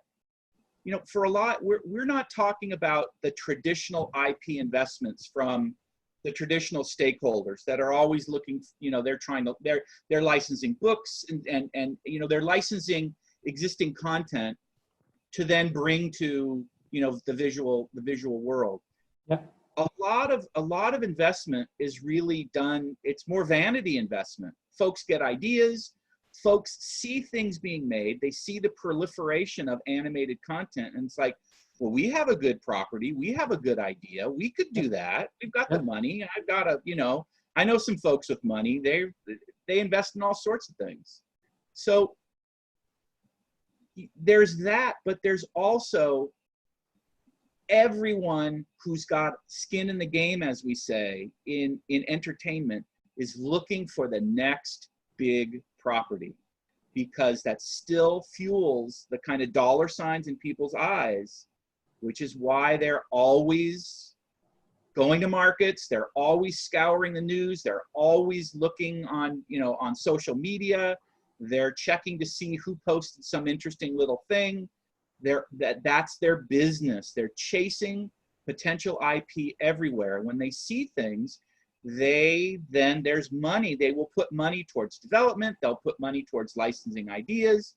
C: for a lot, we're not talking about the traditional IP investments from the traditional stakeholders that are always looking, they're licensing books and they're licensing existing content to then bring to, the visual world.
B: Yeah.
C: A lot of investment is really done. It's more vanity investment. Folks get ideas, folks see things being made, they see the proliferation of animated content, and it's like, well, we have a good property, we have a good idea, we could do that, we've got the money, I've got I know some folks with money, they invest in all sorts of things. So there's that, but there's also everyone who's got skin in the game, as we say, in entertainment, is looking for the next big property, because that still fuels the kind of dollar signs in people's eyes, which is why they're always going to markets, they're always scouring the news, they're always looking on, on social media, they're checking to see who posted some interesting little thing. That's their business. They're chasing potential IP everywhere. When they see things, there's money. They will put money towards development. They'll put money towards licensing ideas.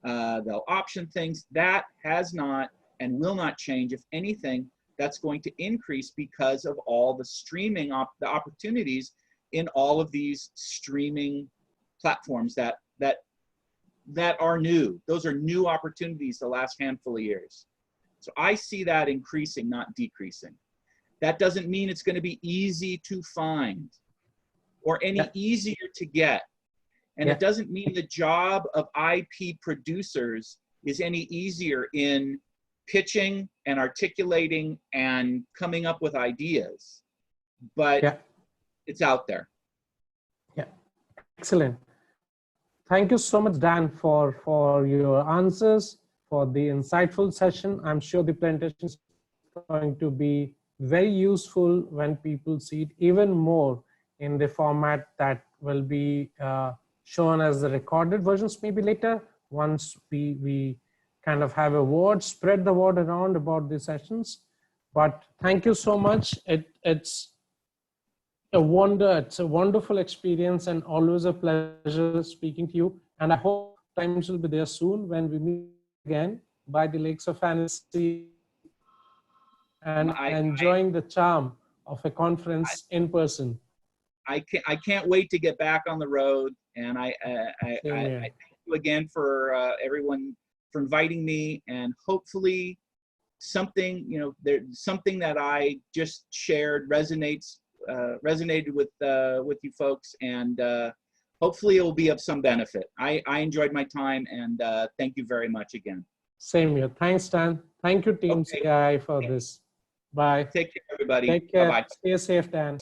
C: They'll option things. That has not and will not change. If anything, that's going to increase because of all the streaming the opportunities in all of these streaming platforms that are new. Those are new opportunities the last handful of years. So I see that increasing, not decreasing. That doesn't mean it's going to be easy to find or any easier to get. And it doesn't mean the job of IP producers is any easier in pitching and articulating and coming up with ideas. But it's out there.
B: Yeah, excellent. Thank you so much, Dan, for your answers, for the insightful session. I'm sure the presentation is going to be very useful when people see it, even more in the format that will be shown as the recorded versions maybe later, once we kind of have a word, spread the word around about the sessions. But thank you so much. It's a wonderful experience and always a pleasure speaking to you. And I hope times will be there soon when we meet again by the lakes of fantasy and
C: I
B: enjoying the charm of a conference in person.
C: I can't wait to get back on the road, and I
B: Same here.
C: thank you again for everyone for inviting me, and hopefully something, you know, there's something that I just shared resonated with you folks, and hopefully it will be of some benefit. I enjoyed my time, and thank you very much again.
B: Same here. Thanks, Dan. Thank you, Team
C: Okay.
B: CII, for this. Bye.
C: Take care, everybody.
B: Take care.
C: Bye-bye.
B: Stay safe, Dan.